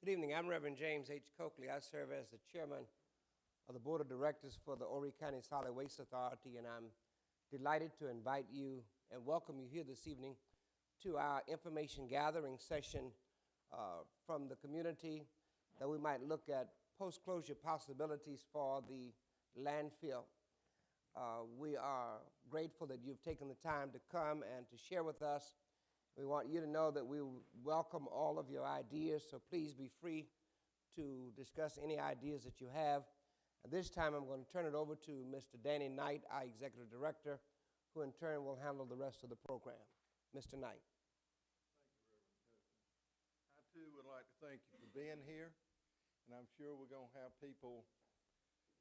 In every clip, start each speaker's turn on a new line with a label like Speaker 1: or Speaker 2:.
Speaker 1: Good evening. I'm Reverend James H. Coakley. I serve as the chairman of the board of directors for the Horry County Solid Waste Authority, and I'm delighted to invite you and welcome you here this evening to our information gathering session from the community that we might look at post-closure possibilities for the landfill. We are grateful that you've taken the time to come and to share with us. We want you to know that we welcome all of your ideas, so please be free to discuss any ideas that you have. At this time, I'm going to turn it over to Mr. Danny Knight, our Executive Director, who in turn will handle the rest of the program. Mr. Knight.
Speaker 2: Thank you, Reverend Coakley. I, too, would like to thank you for being here, and I'm sure we're going to have people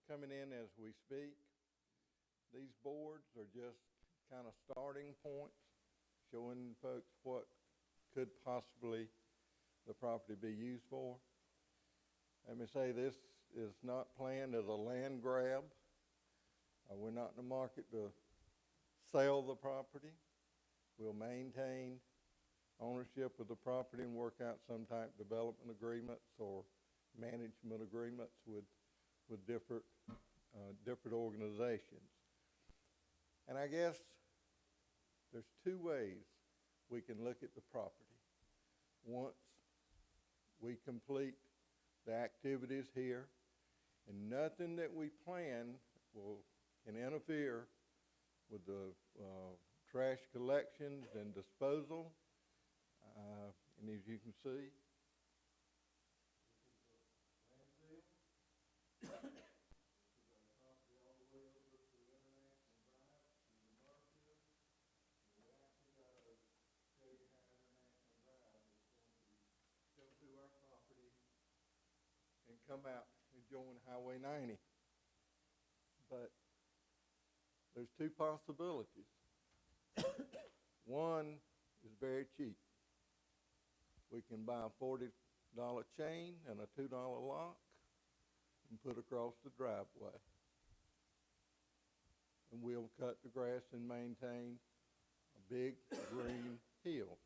Speaker 2: coming in as we speak. These boards are just kind of starting points, showing folks what could possibly the property be used for. Let me say this is not planned as a land grab. We're not in the market to sell the property. We'll maintain ownership of the property and work out some type of development agreements or management agreements with different organizations. And I guess there's two ways we can look at the property. Once we complete the activities here, and nothing that we plan can interfere with the trash collections and disposal. And as you can see, to our property and come out and join Highway 90. But there's two possibilities. One is very cheap. We can buy a $40 chain and a $2 lock and put across the driveway. And we'll cut the grass and maintain a big green hill.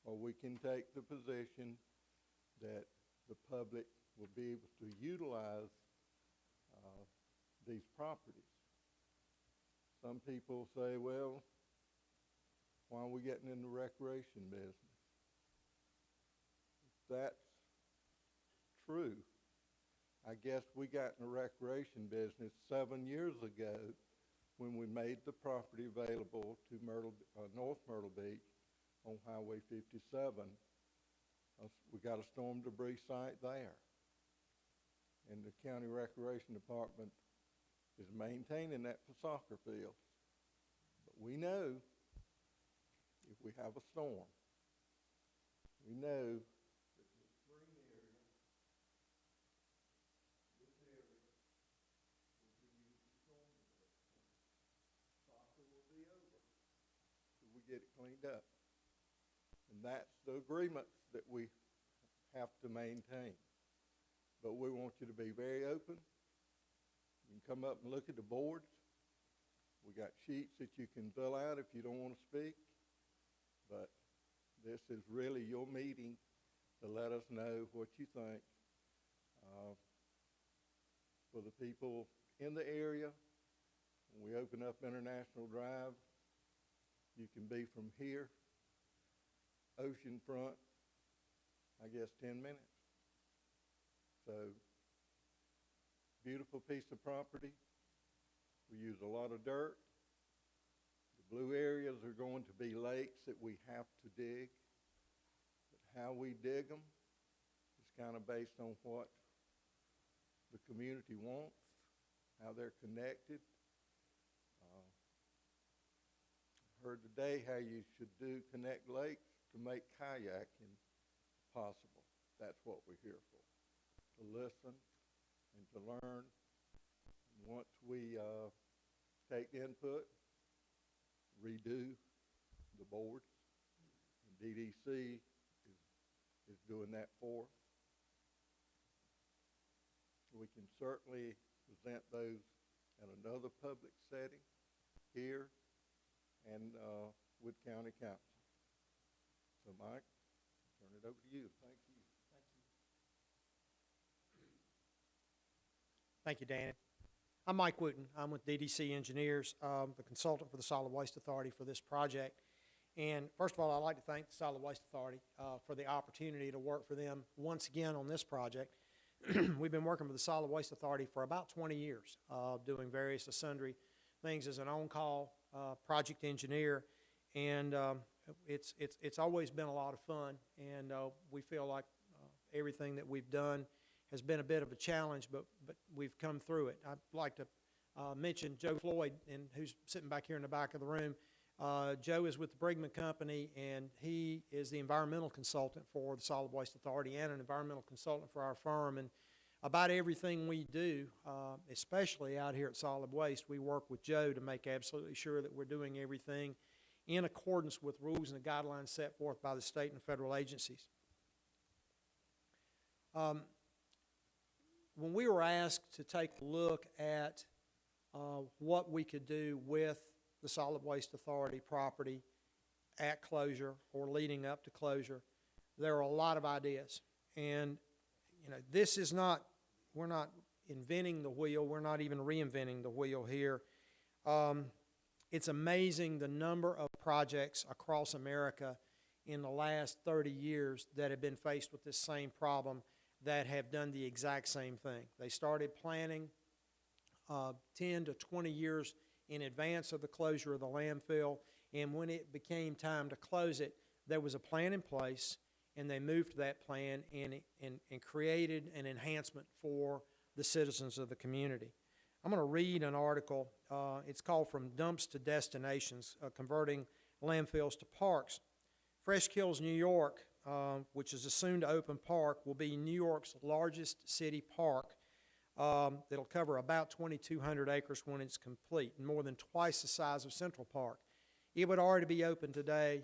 Speaker 2: Or we can take the position that the public will be able to utilize these properties. Some people say, well, why are we getting in the recreation business? If that's true, I guess we got in the recreation business 7 years ago when we made the property available to North Myrtle Beach on Highway 57. We got a storm debris site there. And the County Recreation Department is maintaining that for soccer fields. But we know if we have a storm, we know that this green area, this area, will be used for storm debris. Soccer will be over till we get it cleaned up. And that's the agreements that we have to maintain. But we want you to be very open. You can come up and look at the boards. We got sheets that you can fill out if you don't want to speak. But this is really your meeting to let us know what you think. For the people in the area, when we open up International Drive, you can be from here, oceanfront, I guess 10 minutes. So, beautiful piece of property. We use a lot of dirt. The blue areas are going to be lakes that we have to dig. But how we dig them is kind of based on what the community wants, how they're connected. I heard today how you should connect lakes to make kayaking possible. That's what we're here for, to listen and to learn. And once we take the input, redo the boards, and DDC is doing that for us. We can certainly present those at another public setting here and with county council. So, Mike, turn it over to you. Thank you.
Speaker 3: Thank you. Thank you, Danny. I'm Mike Wooten. I'm with DDC Engineers, the consultant for the Solid Waste Authority for this project. And first of all, I'd like to thank the Solid Waste Authority for the opportunity to work for them once again on this project. We've been working with the Solid Waste Authority for about 20 years, doing various and sundry things as an on-call project engineer. And it's always been a lot of fun, and we feel like everything that we've done has been a bit of a challenge, but we've come through it. I'd like to mention Joe Floyd, who's sitting back here in the back of the room. Joe is with the Brigman Company, and he is the environmental consultant for the Solid Waste Authority and an environmental consultant for our firm. And about everything we do, especially out here at Solid Waste, we work with Joe to make absolutely sure that we're doing everything in accordance with rules and the guidelines set forth by the state and federal agencies. When we were asked to take a look at what we could do with the Solid Waste Authority property at closure or leading up to closure, there are a lot of ideas. And, you know, this is not, we're not inventing the wheel. We're not even reinventing the wheel here. It's amazing the number of projects across America in the last 30 years that have been faced with this same problem that have done the exact same thing. They started planning 10 to 20 years in advance of the closure of the landfill, and when it became time to close it, there was a plan in place, and they moved to that plan and created an enhancement for the citizens of the community. I'm going to read an article. It's called From Dumps to Destinations, Converting Landfills to Parks. Fresh Kills, New York, which is a soon-to-open park, will be New York's largest city park. It'll cover about 2,200 acres when it's complete, and more than twice the size of Central Park. It would already be open today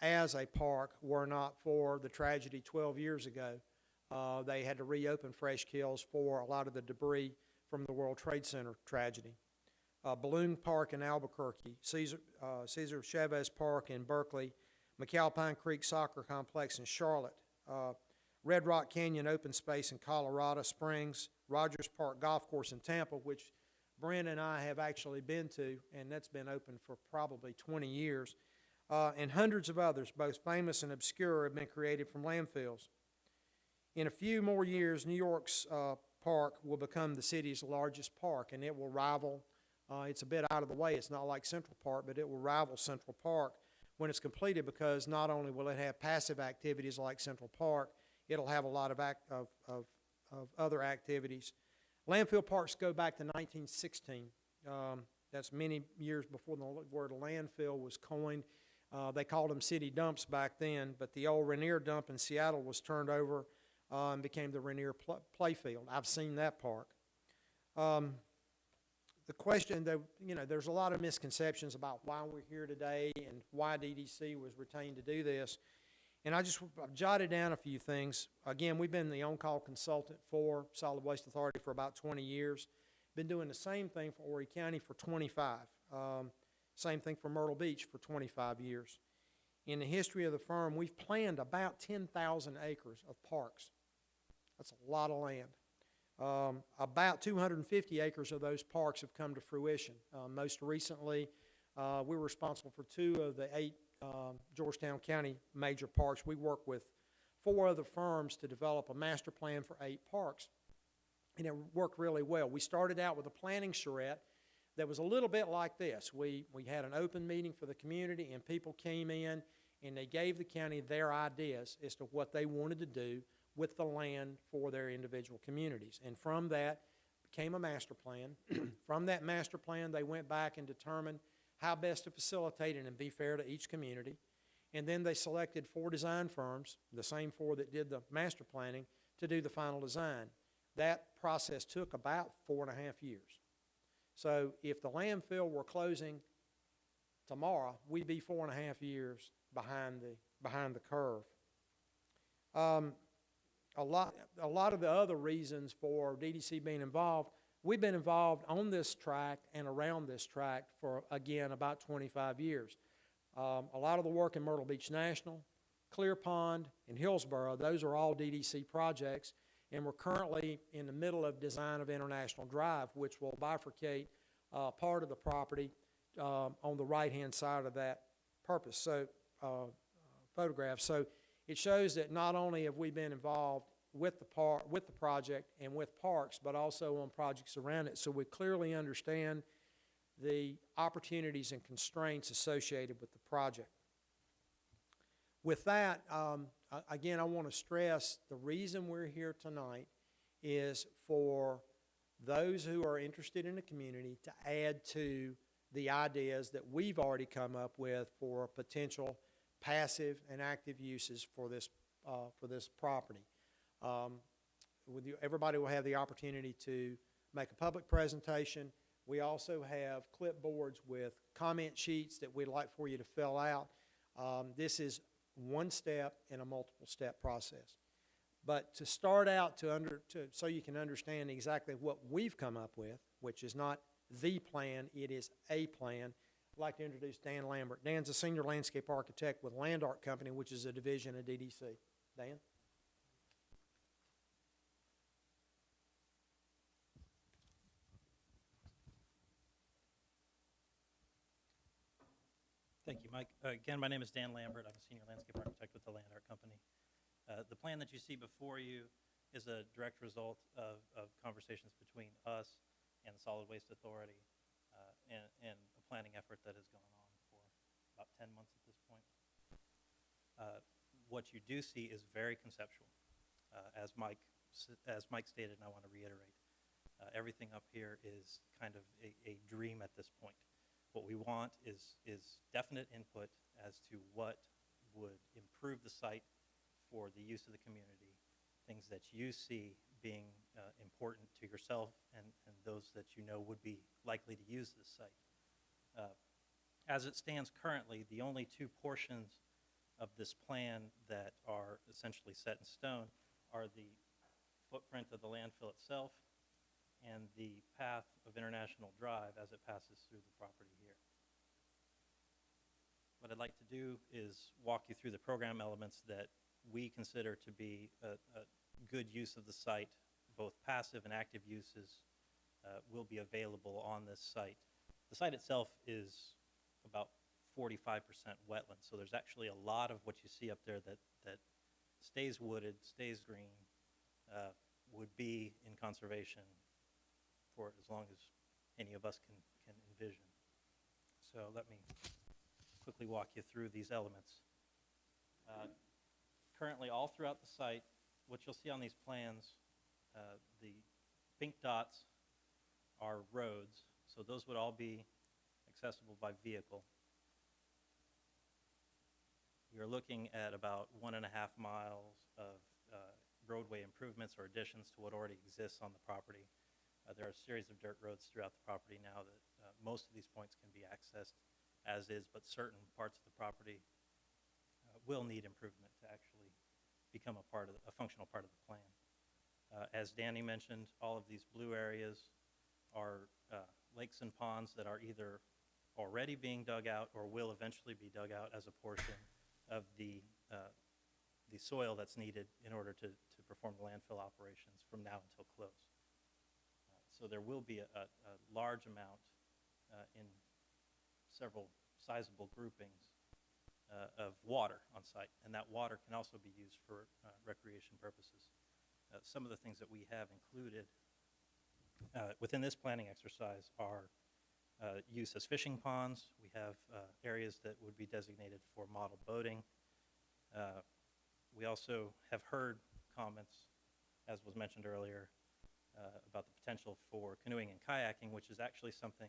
Speaker 3: as a park were not for the tragedy 12 years ago. They had to reopen Fresh Kills for a lot of the debris from the World Trade Center tragedy. Balloon Park in Albuquerque, Cesar Chavez Park in Berkeley, McAlpine Creek Soccer Complex in Charlotte, Red Rock Canyon Open Space in Colorado Springs, Rogers Park Golf Course in Tampa, which Brent and I have actually been to, and that's been open for probably 20 years, and hundreds of others, both famous and obscure, have been created from landfills. In a few more years, New York's park will become the city's largest park, and it will rival, it's a bit out of the way, it's not like Central Park, but it will rival Central Park when it's completed, because not only will it have passive activities like Central Park, it'll have a lot of other activities. Landfill parks go back to 1916. That's many years before the word landfill was coined. They called them city dumps back then, but the old Rainier dump in Seattle was turned over and became the Rainier Playfield. I've seen that park. The question, you know, there's a lot of misconceptions about why we're here today and why DDC was retained to do this. And I've jotted down a few things. Again, we've been the on-call consultant for Solid Waste Authority for about 20 years. Been doing the same thing for Horry County for 25. Same thing for Myrtle Beach for 25 years. In the history of the firm, we've planned about 10,000 acres of parks. That's a lot of land. About 250 acres of those parks have come to fruition. Most recently, we were responsible for 2 of the 8 Georgetown County major parks. We work with 4 other firms to develop a master plan for 8 parks, and it worked really well. We started out with a planning charrette that was a little bit like this. We had an open meeting for the community, and people came in and they gave the county their ideas as to what they wanted to do with the land for their individual communities. And from that came a master plan. From that master plan, they went back and determined how best to facilitate it and be fair to each community. And then they selected 4 design firms, the same 4 that did the master planning, to do the final design. That process took about 4.5 years. So if the landfill were closing tomorrow, we'd be 4.5 years behind the curve. A lot of the other reasons for DDC being involved, we've been involved on this tract and around this tract for, again, about 25 years. A lot of the work in Myrtle Beach National, Clear Pond, and Hillsborough, those are all DDC projects. And we're currently in the middle of design of International Drive, which will bifurcate part of the property on the right-hand side of that photograph. So it shows that not only have we been involved with the project and with parks, but also on projects around it. So we clearly understand the opportunities and constraints associated with the project. With that, again, I want to stress the reason we're here tonight is for those who are interested in the community to add to the ideas that we've already come up with for potential passive and active uses for this property. Everybody will have the opportunity to make a public presentation. We also have clipboards with comment sheets that we'd like for you to fill out. This is one step in a multiple step process. But to start out, so you can understand exactly what we've come up with, which is not the plan, it is a plan, I'd like to introduce Dan Lambert. Dan's a senior landscape architect with Land Art Company, which is a division of DDC. Dan?
Speaker 4: Thank you, Mike. Again, my name is Dan Lambert. I'm a senior landscape architect with the Land Art Company. The plan that you see before you is a direct result of conversations between us and the Solid Waste Authority and a planning effort that has gone on for about 10 months at this point. What you do see is very conceptual, as Mike stated, and I want to reiterate. Everything up here is kind of a dream at this point. What we want is definite input as to what would improve the site for the use of the community, things that you see being important to yourself and those that you know would be likely to use this site. As it stands currently, the only two portions of this plan that are essentially set in stone are the footprint of the landfill itself and the path of International Drive as it passes through the property here. What I'd like to do is walk you through the program elements that we consider to be a good use of the site. Both passive and active uses will be available on this site. The site itself is about 45% wetland, so there's actually a lot of what you see up there that stays wooded, stays green, would be in conservation for as long as any of us can envision. So let me quickly walk you through these elements. Currently, all throughout the site, what you'll see on these plans, the pink dots are roads, so those would all be accessible by vehicle. You're looking at about 1.5 miles of roadway improvements or additions to what already exists on the property. There are a series of dirt roads throughout the property now that most of these points can be accessed as is, but certain parts of the property will need improvement to actually become a functional part of the plan. As Danny mentioned, all of these blue areas are lakes and ponds that are either already being dug out or will eventually be dug out as a portion of the soil that's needed in order to perform the landfill operations from now until close. So there will be a large amount in several sizable groupings of water on site, and that water can also be used for recreation purposes. Some of the things that we have included within this planning exercise are use as fishing ponds. We have areas that would be designated for model boating. We also have heard comments, as was mentioned earlier, about the potential for canoeing and kayaking, which is actually something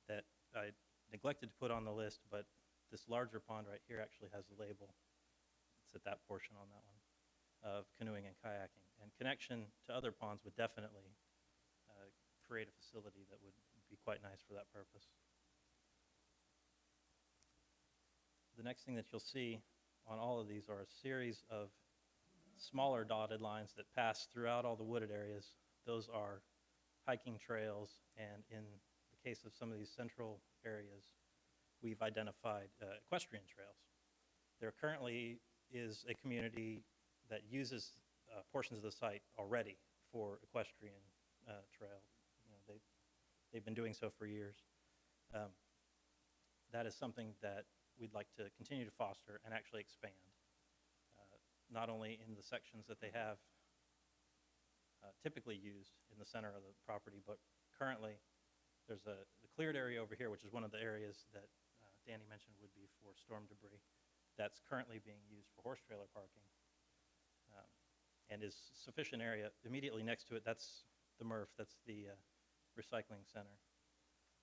Speaker 4: that I neglected to put on the list, but this larger pond right here actually has a label. It's at that portion on that one of canoeing and kayaking. And connection to other ponds would definitely create a facility that would be quite nice for that purpose. The next thing that you'll see on all of these are a series of smaller dotted lines that pass throughout all the wooded areas. Those are hiking trails, and in the case of some of these central areas, we've identified equestrian trails. There currently is a community that uses portions of the site already for equestrian trail. You know, they've been doing so for years. That is something that we'd like to continue to foster and actually expand, not only in the sections that they have typically used in the center of the property, but currently there's the cleared area over here, which is one of the areas that Danny mentioned would be for storm debris. That's currently being used for horse trailer parking, and is sufficient area. Immediately next to it, that's the MRF, that's the recycling center.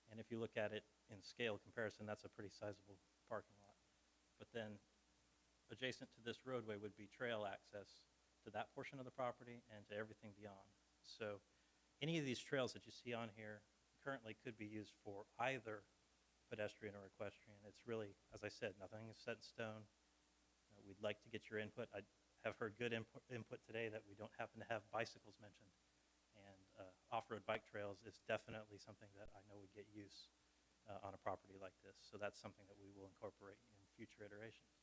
Speaker 4: And if you look at it in scale comparison, that's a pretty sizable parking lot. But then adjacent to this roadway would be trail access to that portion of the property and to everything beyond. So any of these trails that you see on here currently could be used for either pedestrian or equestrian. It's really, as I said, nothing is set in stone. We'd like to get your input. I have heard good input today that we don't happen to have bicycles mentioned. And off-road bike trails is definitely something that I know would get use on a property like this. So that's something that we will incorporate in future iterations.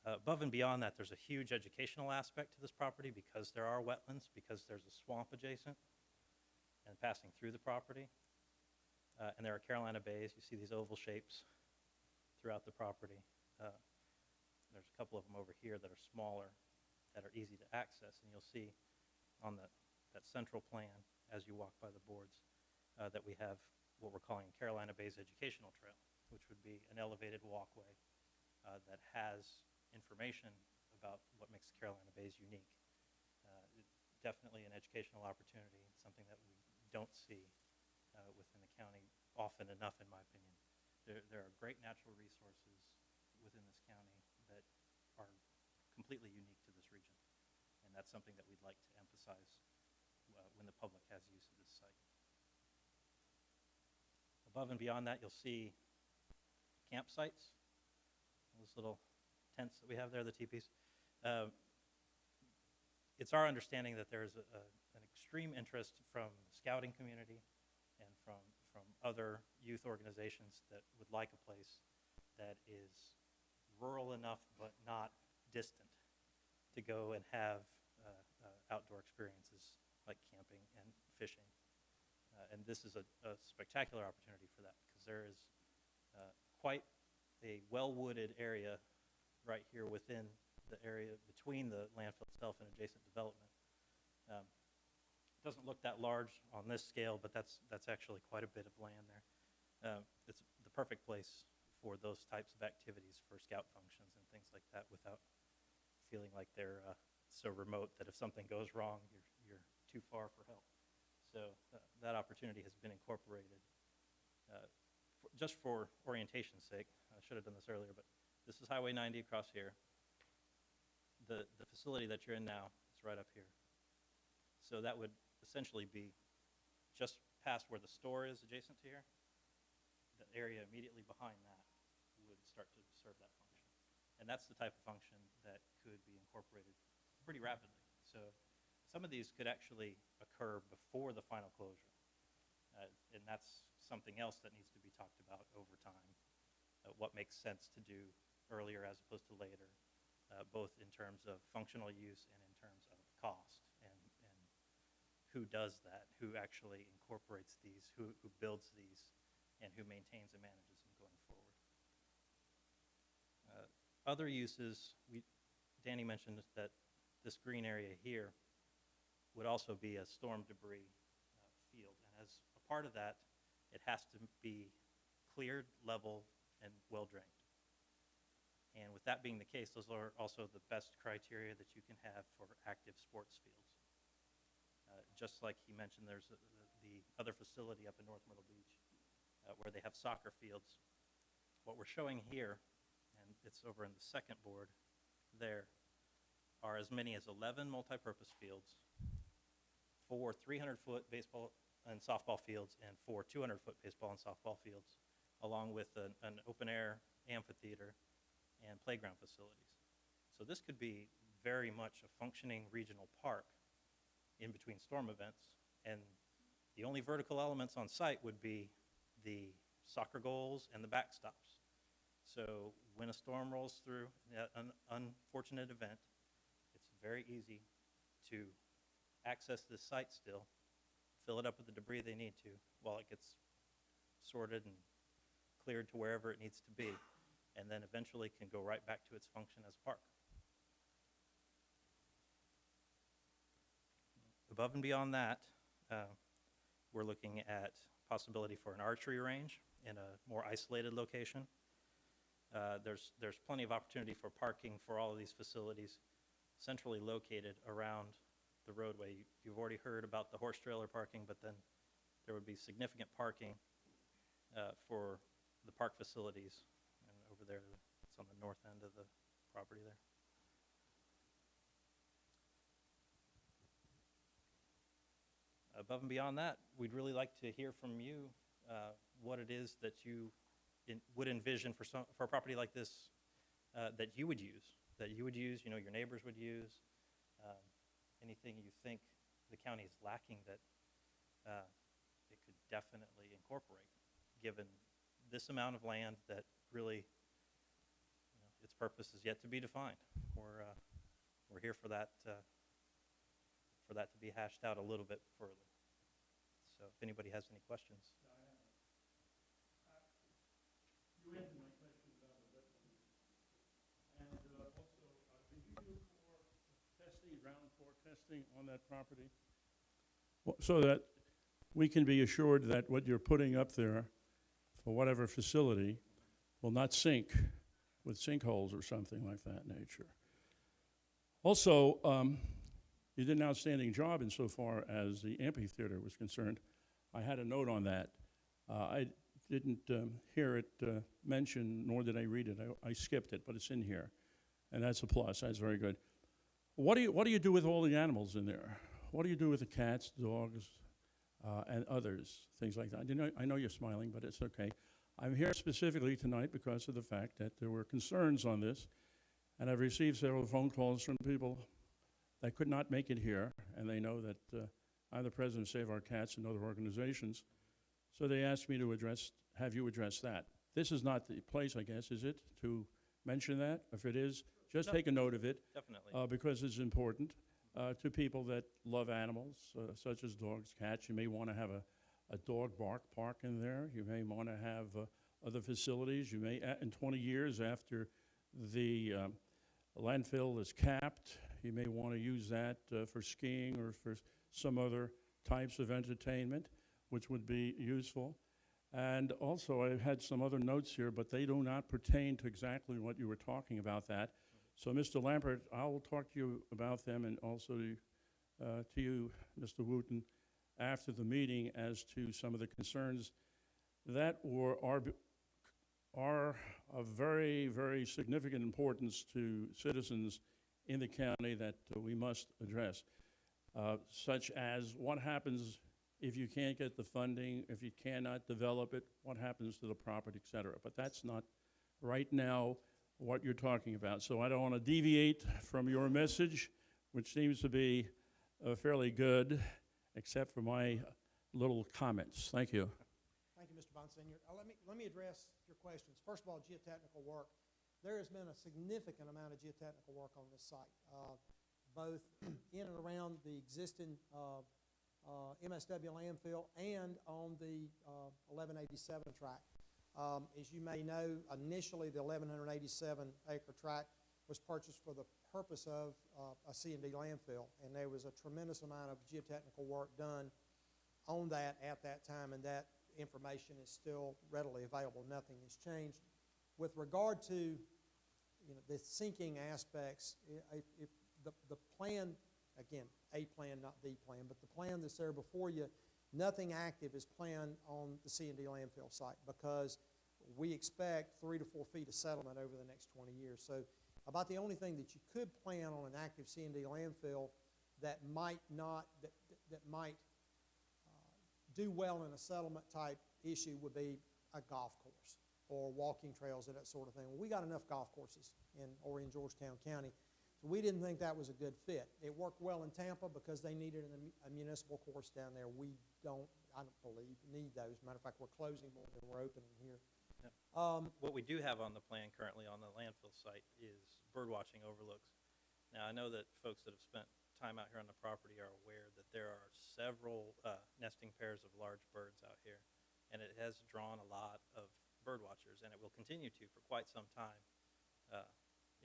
Speaker 4: Above and beyond that, there's a huge educational aspect to this property because there are wetlands, because there's a swamp adjacent and passing through the property. And there are Carolina bays. You see these oval shapes throughout the property. There's a couple of them over here that are smaller, that are easy to access. And you'll see on that central plan, as you walk by the boards, that we have what we're calling Carolina Bays Educational Trail, which would be an elevated walkway that has information about what makes the Carolina Bays unique. Definitely an educational opportunity, something that we don't see within the county often enough, in my opinion. There are great natural resources within this county that are completely unique to this region, and that's something that we'd like to emphasize when the public has use of this site. Above and beyond that, you'll see campsites, those little tents that we have there, the teepees. It's our understanding that there's an extreme interest from the scouting community and from other youth organizations that would like a place that is rural enough but not distant to go and have outdoor experiences like camping and fishing. And this is a spectacular opportunity for that because there is quite a well-wooded area right here within the area between the landfill itself and adjacent development. It doesn't look that large on this scale, but that's actually quite a bit of land there. It's the perfect place for those types of activities for scout functions and things like that without feeling like they're so remote that if something goes wrong, you're too far for help. So that opportunity has been incorporated. Just for orientation's sake, I should have done this earlier, but this is Highway 90 across here. The facility that you're in now is right up here. So that would essentially be just past where the store is adjacent to here. The area immediately behind that would start to serve that function. And that's the type of function that could be incorporated pretty rapidly. So some of these could actually occur before the final closure. And that's something else that needs to be talked about over time. What makes sense to do earlier as opposed to later, both in terms of functional use and in terms of cost, and who does that, who actually incorporates these, who builds these, and who maintains and manages them going forward. Other uses, Danny mentioned that this green area here would also be a storm debris field, and as a part of that, it has to be cleared, level, and well-drained. And with that being the case, those are also the best criteria that you can have for active sports fields. Just like he mentioned, there's the other facility up in North Myrtle Beach where they have soccer fields. What we're showing here, and it's over in the second board there, are as many as 11 multi-purpose fields, 4 300-foot baseball and softball fields, and 4 200-foot baseball and softball fields, along with an open-air amphitheater and playground facilities. So this could be very much a functioning regional park in between storm events, and the only vertical elements on site would be the soccer goals and the backstops. So when a storm rolls through, an unfortunate event, very easy to access this site still, fill it up with the debris they need to while it gets sorted and cleared to wherever it needs to be, and then eventually can go right back to its function as a park. Above and beyond that, we're looking at possibility for an archery range in a more isolated location. There's plenty of opportunity for parking for all of these facilities centrally located around the roadway. You've already heard about the horse trailer parking, but then there would be significant parking for the park facilities. And over there, it's on the north end of the property there. Above and beyond that, we'd really like to hear from you what it is that you would envision for a property like this that you would use, you know, your neighbors would use, anything you think the county is lacking that it could definitely incorporate, given this amount of land that really, you know, its purpose is yet to be defined. We're here for that to be hashed out a little bit further. So if anybody has any questions.
Speaker 5: You answered my question about the wetlands. And also, did you do testing, ground core testing on that property? Well, so that we can be assured that what you're putting up there for whatever facility will not sink with sinkholes or something like that nature. Also, you did an outstanding job insofar as the amphitheater was concerned. I had a note on that. I didn't hear it mentioned, nor did I read it. I skipped it, but it's in here, and that's a plus. That's very good. What do you do with all the animals in there? What do you do with the cats, dogs, and others, things like that? I know you're smiling, but it's okay. I'm here specifically tonight because of the fact that there were concerns on this, and I've received several phone calls from people that could not make it here, and they know that I'm the president of Save Our Cats and other organizations. So they asked me to have you address that. This is not the place, I guess, is it, to mention that? If it is, just take a note of it.
Speaker 4: Definitely.
Speaker 5: Because it's important to people that love animals, such as dogs, cats. You may want to have a dog park in there. You may want to have other facilities. You may, in 20 years after the landfill is capped, you may want to use that for skiing or for some other types of entertainment, which would be useful. And also, I had some other notes here, but they do not pertain to exactly what you were talking about that. So, Mr. Lampert, I will talk to you about them, and also to you, Mr. Wooten, after the meeting as to some of the concerns that are of very, very significant importance to citizens in the county that we must address, such as what happens if you can't get the funding, if you cannot develop it, what happens to the property, et cetera. But that's not right now what you're talking about. So I don't want to deviate from your message, which seems to be fairly good, except for my little comments. Thank you.
Speaker 3: Thank you, Mr. Bonsignor. Let me address your questions. First of all, geotechnical work. There has been a significant amount of geotechnical work on this site, both in and around the existing MSW landfill and on the 1187 tract. As you may know, initially the 1187-acre tract was purchased for the purpose of a C&D landfill, and there was a tremendous amount of geotechnical work done on that at that time, and that information is still readily available. Nothing has changed. With regard to the sinking aspects, if the plan, again, a plan, not the plan, but the plan that's there before you, nothing active is planned on the C&D landfill site because we expect 3 to 4 feet of settlement over the next 20 years. So about the only thing that you could plan on an active C&D landfill that might not, that might do well in a settlement type issue would be a golf course or walking trails and that sort of thing. Well, we got enough golf courses in Georgetown County, so we didn't think that was a good fit. It worked well in Tampa because they needed a municipal course down there. We don't, I don't believe, need those. Matter of fact, we're closing more than we're opening here.
Speaker 4: What we do have on the plan currently on the landfill site is bird watching overlooks. Now, I know that folks that have spent time out here on the property are aware that there are several nesting pairs of large birds out here, and it has drawn a lot of bird watchers, and it will continue to for quite some time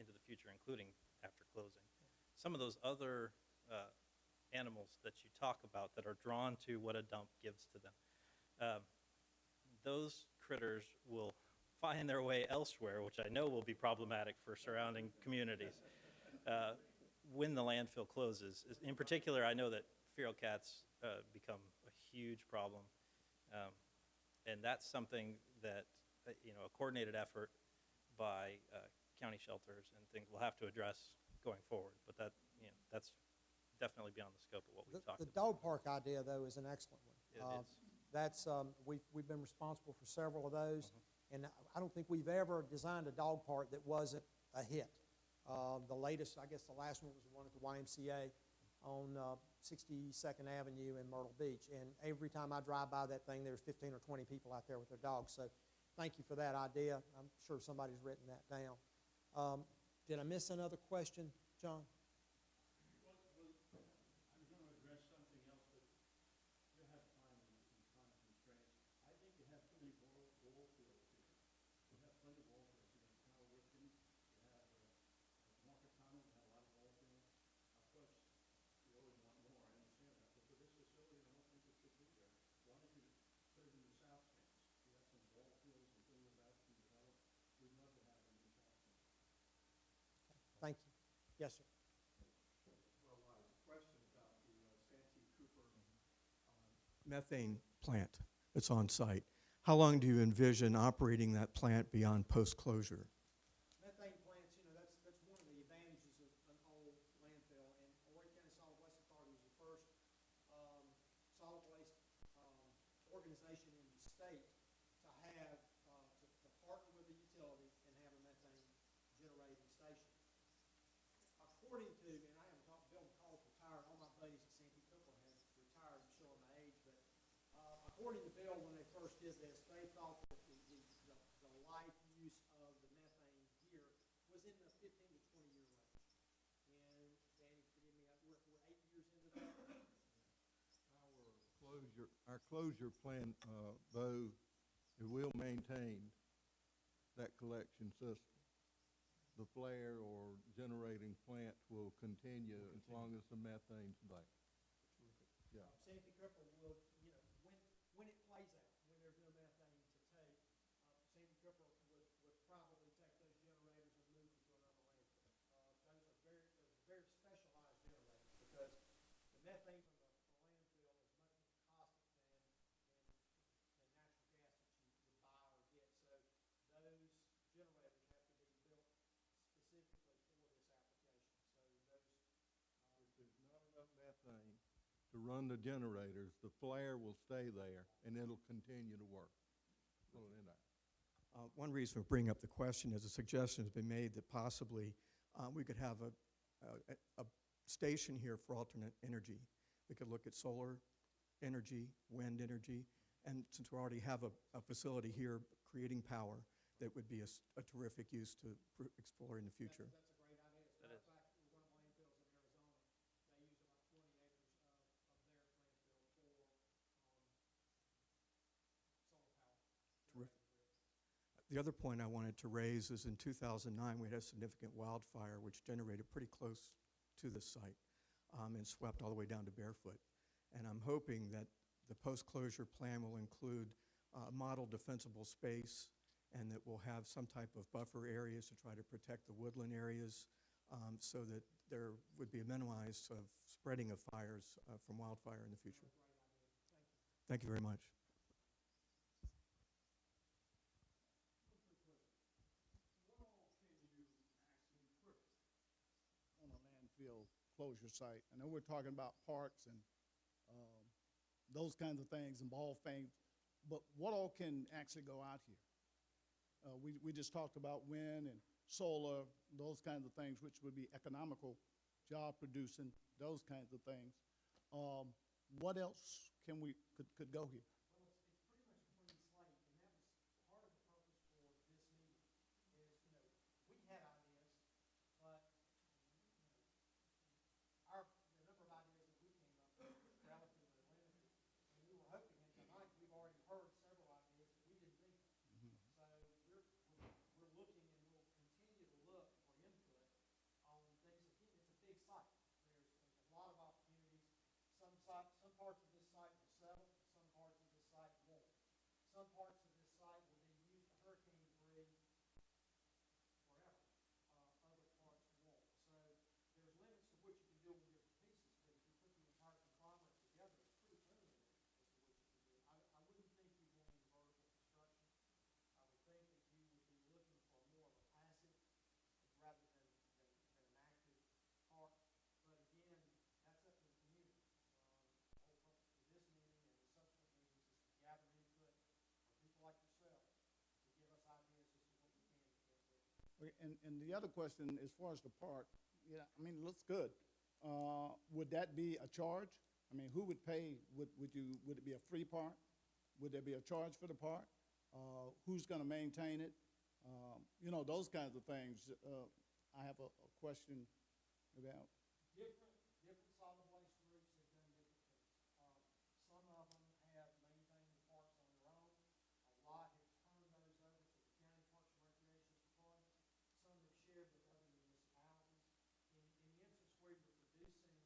Speaker 4: into the future, including after closing. Some of those other animals that you talk about that are drawn to what a dump gives to them, those critters will find their way elsewhere, which I know will be problematic for surrounding communities when the landfill closes. In particular, I know that feral cats become a huge problem, and that's something that a coordinated effort by county shelters and things we'll have to address going forward. But that's definitely beyond the scope of what we've talked
Speaker 3: The
Speaker 4: about.
Speaker 3: dog park idea, though, is an excellent one.
Speaker 4: It is.
Speaker 3: That's, we've been responsible for several of those, and I don't think we've ever designed a dog park that wasn't a hit. The latest, I guess the last one was the one at the YMCA on 62nd Avenue in Myrtle Beach, and every time I drive by that thing, there's 15 or 20 people out there with their dogs, so thank you for that idea. I'm sure somebody's written that down. Did I miss another question, John?
Speaker 5: Well, I'm going to address something else, but you have time and time constraints. I think you have plenty of ball fields here. You have plenty of ball fields. You have Carl Wickens, you have Market Tunnel, you have a lot of ball fields. Of course, you always want more, I understand that. But for this facility, I don't think it should be there. Why don't you put it in the south stands? You have some ball fields and things like that to develop. We'd love to have it in the south stands.
Speaker 3: Thank you. Yes, sir.
Speaker 6: Well, a question about the Santee Cooper methane plant that's on site. How long do you envision operating that plant beyond post-closure?
Speaker 3: Methane plants, that's one of the advantages of an old landfill, and Horry County Solid Waste Authority was the first solid waste organization in the state to have, to partner with a utility and have a methane generating station. According to, and I haven't talked, Bill McCall's retired, all my buddies at Santee Cooper have retired, showing my age, but according to Bill, when they first did this, they thought that the life use of the methane here was in the 15 to 20 year range. And Danny, forgive me, we're 8 years into that.
Speaker 2: Our closure plan, though, it will maintain that collection system. The flare or generating plant will continue as long as the methane's there. Yeah.
Speaker 3: Santee Cooper will, when it plays out, when there's no methane to take, Santee Cooper would probably take those generators and move them to another landfill. Those are very specialized generators because the methane from the landfill is much more caustic than natural gas that you would buy or get. So those generators have to be built specifically for this application. So those,
Speaker 2: If there's not enough methane to run the generators, the flare will stay there and it'll continue to work. Pull it in there.
Speaker 6: One reason for bringing up the question is a suggestion has been made that possibly we could have a station here for alternate energy. We could look at solar energy, wind energy, and since we already have a facility here creating power, that would be a terrific use to explore in the future.
Speaker 3: that's a great idea. As a matter of fact, one of my landfills in Arizona, they use about 20 acres of their landfill for solar power.
Speaker 6: Terrific. The other point I wanted to raise is in 2009, we had a significant wildfire which generated pretty close to the site and swept all the way down to Barefoot. And I'm hoping that the post-closure plan will include a model defensible space and that we'll have some type of buffer areas to try to protect the woodland areas so that there would be a minimized spreading of fires from wildfire in the future. Thank you very much.
Speaker 7: What all can you actually put on a landfill closure site? I know we're talking about parks and those kinds of things and ball fields, but what all can actually go out here? We just talked about wind and solar, those kinds of things, which would be economical, job producing, those kinds of things. What else could go here?
Speaker 3: Well, it's pretty much a clean slate, and that was part of the purpose for this meeting, is, we had ideas, but,
Speaker 7: And the other question, as far as the park, yeah, I mean, it looks good. Would that be a charge? I mean, who would pay? Would it be a free park? Would there be a charge for the park? Who's gonna maintain it? You know, those kinds of things. I have a question about.
Speaker 3: Different solid waste groups have done different things. Some of them have maintained the parks on their own. A lot have turned those over to the county parks and recreation department. Some have shared with other municipalities. In the instance where you're producing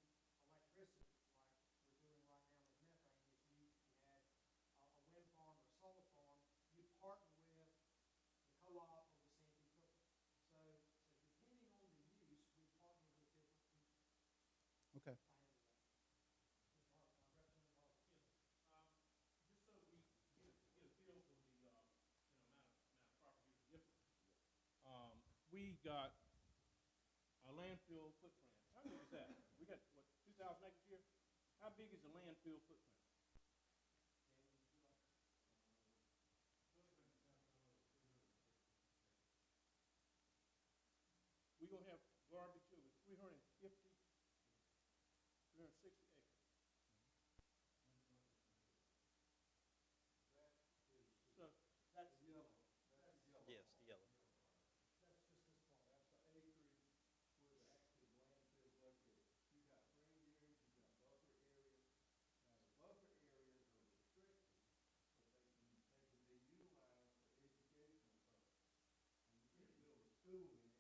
Speaker 3: electricity, like we're doing right now with methane, if you had a wind farm or a solar farm, you partner with the co-op or the Santee Cooper. So depending on the use, we partner with different people.
Speaker 7: Okay.
Speaker 5: Just so we get a feel for the, amount of property you're different. We got a landfill footprint. How big is that? We got, what, 2,000 acres here? How big is the landfill footprint? We're gonna have garbage over 360 acres. So,
Speaker 3: That's,
Speaker 4: Yes, the yellow.
Speaker 3: that's just this part.
Speaker 2: That's the acreage where the actual landfill is located. You got fringe areas, you got buffer areas. Now, the buffer areas are restricted, but they can be utilized for educational purposes. And you can't build a school in it,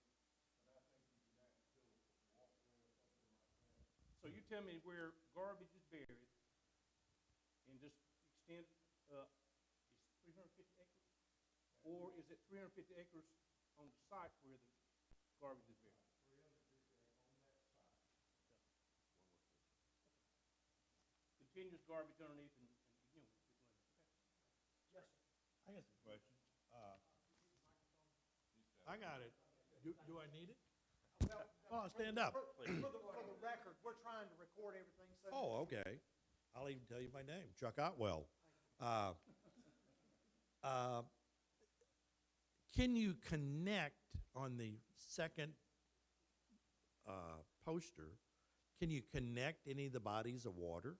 Speaker 2: but I think you could actually build a walkway or something like that.
Speaker 5: so you tell me where garbage is buried and just extend, is 350 acres? Or is it 350 acres on the site where the garbage is buried?
Speaker 2: 350 on that site.
Speaker 5: Continuous garbage underneath and you know, it's like, okay.
Speaker 3: Yes, sir.
Speaker 8: I got some questions. I got it. Do I need it? Oh, stand up.
Speaker 3: For the record, we're trying to record everything, so.
Speaker 8: Oh, okay. I'll even tell you my name, Chuck Otwell. Can you connect on the second poster, can you connect any of the bodies of water?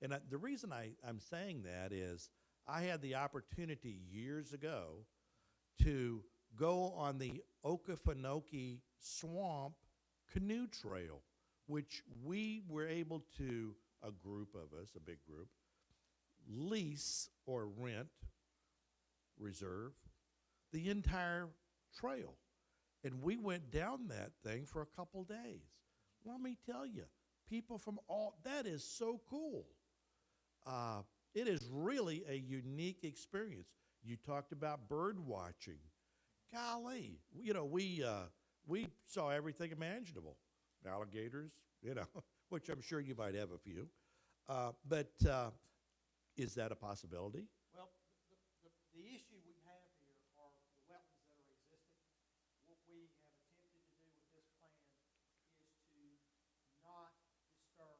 Speaker 8: And the reason I'm saying that is I had the opportunity years ago to go on the Okefenokee Swamp Canoe Trail, which we were able to, a group of us, a big group, lease or rent, reserve, the entire trail. And we went down that thing for a couple days. Let me tell you, people from all, that is so cool. It is really a unique experience. You talked about bird watching. Golly, you know, we saw everything imaginable. Alligators, you know, which I'm sure you might have a few. But is that a possibility?
Speaker 3: Well, the issue we have here are the wetlands that are existing. What we have attempted to do with this plan is to not disturb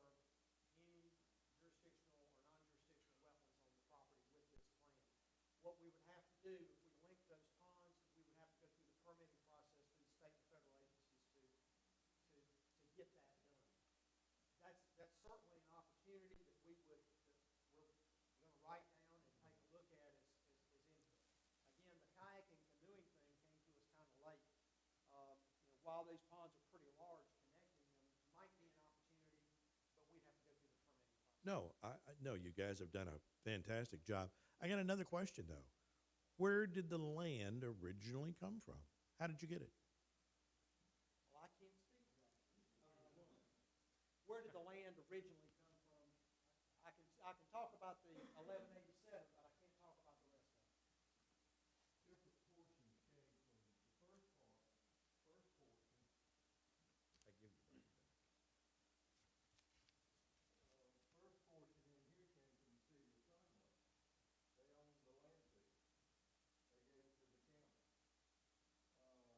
Speaker 3: any jurisdictional or non-jurisdictional wetlands on the property with this plan. What we would have to do, if we link those ponds, we would have to go through the permitting process through the state and federal agencies to get that done. That's certainly an opportunity that we're going to write down and take a look at as input. Again, the kayaking canoeing thing came to us kind of late. While those ponds are pretty large, connecting them might be an opportunity, but we'd have to go through the permitting process.
Speaker 8: No, no, you guys have done a fantastic job. I got another question, though. Where did the land originally come from? How did you get it?
Speaker 3: Well, I can't speak to that. Where did the land originally come from? I can talk about the 1187, but I can't talk about the rest of it.
Speaker 2: Different portions came from the first part, first portion.
Speaker 8: I give you that.
Speaker 2: First portion in here came from the city of Conway. They owned the landfill. They gave it to the county.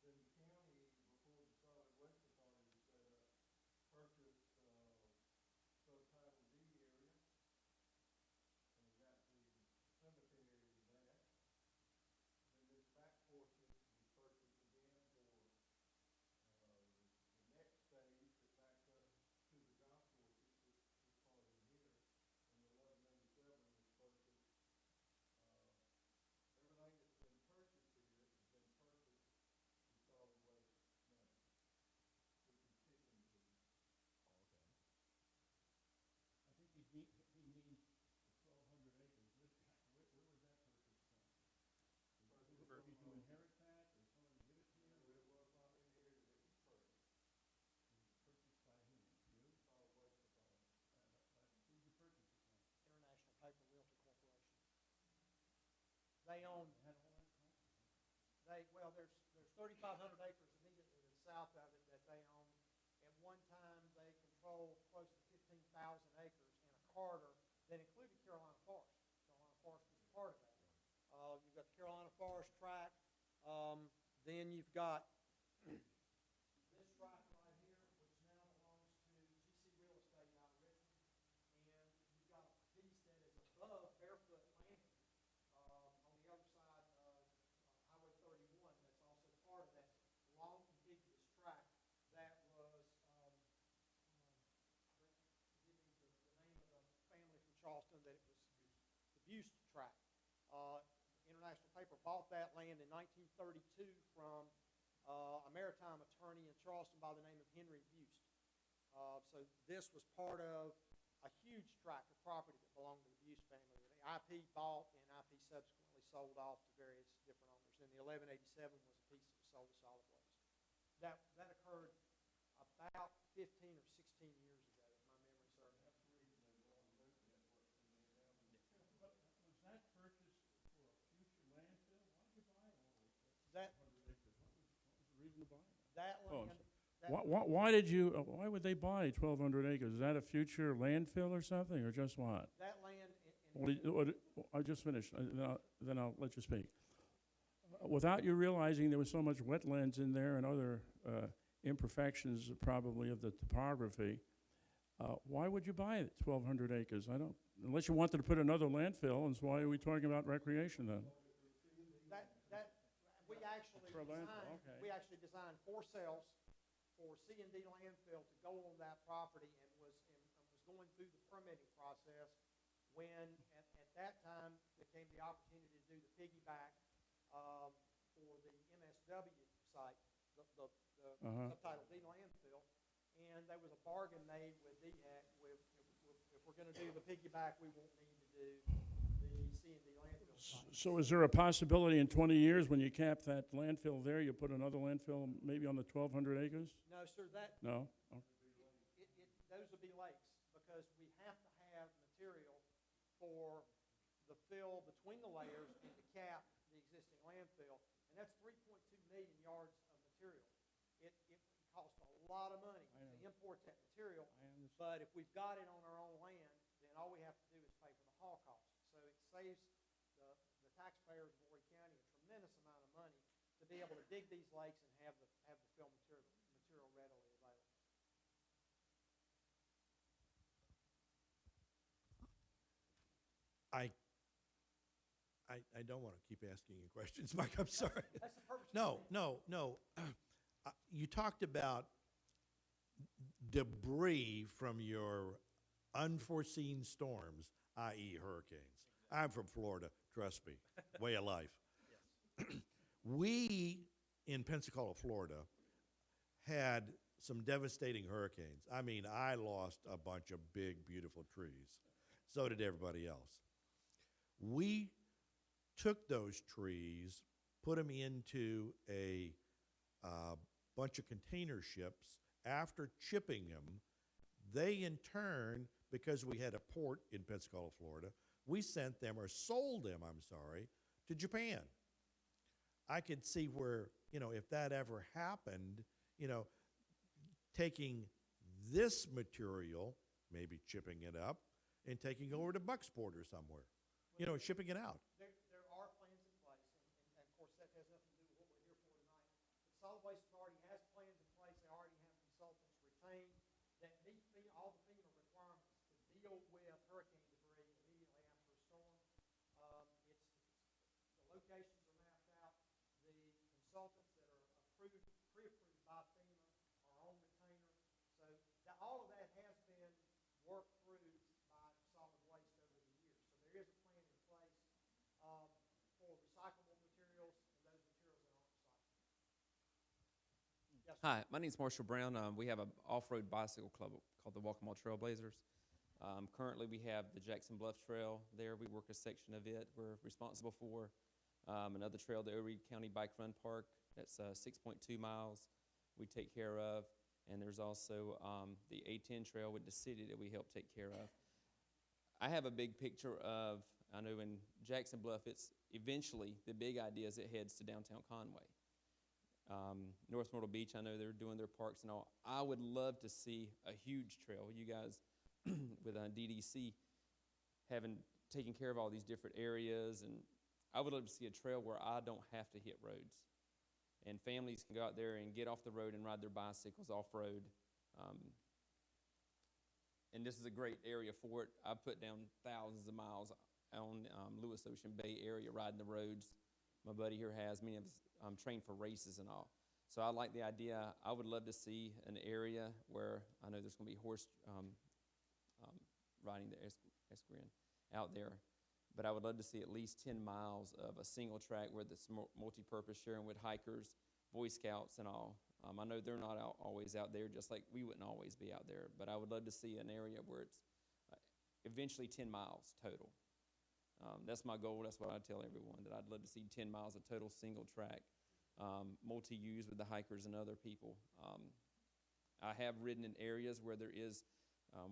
Speaker 2: Then the county, before the solid waste authority was set up, purchased, subtitle D area.
Speaker 3: 3,500 acres immediately to the south of it that they own. At one time, they controlled close to 15,000 acres in a corridor that included Carolina Forest. Carolina Forest was part of that. You've got the Carolina Forest tract. Then you've got this tract right here, which now belongs to GC Real Estate out of Richmond. And you've got a piece that is above Barefoot Landing on the other side of Highway 31. That's also part of that long contiguous tract that was, give me the name of the family from Charleston that it was the Buste tract. International Paper bought that land in 1932 from a maritime attorney in Charleston by the name of Henry Buste. So this was part of a huge tract of property that belonged to the Buste family that the IP bought and IP subsequently sold off to various different owners. And the 1187 was a piece that was sold to Solid Waste. That occurred about 15 or 16 years ago, if my memory serves.
Speaker 5: But was that purchased for a future landfill? Why did you buy all those
Speaker 3: That
Speaker 5: 100 acres? What was the reason to buy that?
Speaker 3: that
Speaker 5: Oh,
Speaker 3: land.
Speaker 5: Why would they buy 1,200 acres? Is that a future landfill or something, or just what?
Speaker 3: That land
Speaker 5: I just finished, then I'll let you speak. Without you realizing there was so much wetlands in there and other imperfections probably of the topography, why would you buy it, 1,200 acres? Unless you wanted to put another landfill, and so why are we talking about recreation then?
Speaker 3: we actually
Speaker 5: For a landfill,
Speaker 3: designed,
Speaker 5: okay.
Speaker 3: we actually designed 4 cells for C&D landfill to go on that property and was going through the permitting process when at that time there came the opportunity to do the piggyback for the MSW site, the subtitle D landfill, and there was a bargain made with DHEC with if we're going to do the piggyback, we won't need to do the C&D landfill site.
Speaker 5: So is there a possibility in 20 years when you cap that landfill there, you put another landfill maybe on the 1,200 acres?
Speaker 3: No, sir,
Speaker 5: No?
Speaker 3: those would be lakes, because we have to have material for the fill between the layers and to cap the existing landfill, and that's 3.2 million yards of material. It costs a lot of money to import that material, but if we've got it on our own land, then all we have to do is pay for the haul costs. So it saves the taxpayers of Horry County a tremendous amount of money to be able to dig these lakes and have the fill material readily available.
Speaker 8: I don't want to keep asking you questions, Mike, I'm sorry.
Speaker 3: That's the purpose.
Speaker 8: No. You talked about debris from your unforeseen storms, i.e. hurricanes. I'm from Florida, trust me, way of life. We, in Pensacola, Florida, had some devastating hurricanes. I mean, I lost a bunch of big, beautiful trees. So did everybody else. We took those trees, put them into a bunch of container ships. After chipping them, they in turn, because we had a port in Pensacola, Florida, we sent them, or sold them, I'm sorry, to Japan. I could see where, if that ever happened, taking this material, maybe chipping it up, and taking it over to Bucksport or somewhere, shipping it out.
Speaker 3: There are plans in place, and of course that has nothing to do with what we're here for tonight. The Solid Waste Authority has plans in place. They already have consultants retained that meet all the FEMA requirements to deal with hurricane debris immediately after a storm. The locations are mapped out. The consultants that are pre-approved by FEMA are on retainer. So all of that has been worked through by Solid Waste over the years. So there is a plan in place for recyclable materials and those materials that aren't recyclable. Yes, sir.
Speaker 9: Hi, my name's Marshall Brown. We have an off-road bicycle club called the Waccamaw Trailblazers. Currently, we have the Jackson Bluff Trail there. We work a section of it. We're responsible for another trail, the Erie County Bike Run Park. That's 6.2 miles we take care of. And there's also the A10 trail with the city that we help take care of. I have a big picture of, I know in Jackson Bluff, it's eventually, the big idea is it heads to downtown Conway. North Myrtle Beach, I know they're doing their parks and all. I would love to see a huge trail. You guys with DDC taking care of all these different areas, and I would love to see a trail where I don't have to hit roads, and families can go out there and get off the road and ride their bicycles off-road. And this is a great area for it. I've put down thousands of miles on Lewis Ocean Bay area riding the roads. My buddy here has. Many of us trained for races and all. So I like the idea. I would love to see an area where I know there's going to be horse riding the equestrian out there, but I would love to see at least 10 miles of a single track where it's multi-purpose, sharing with hikers, Boy Scouts and all. I know they're not always out there, just like we wouldn't always be out there, but I would love to see an area where it's eventually 10 miles total. That's my goal. That's what I tell everyone, that I'd love to see 10 miles of total single track, multi-use with the hikers and other people. I have ridden in areas where there is,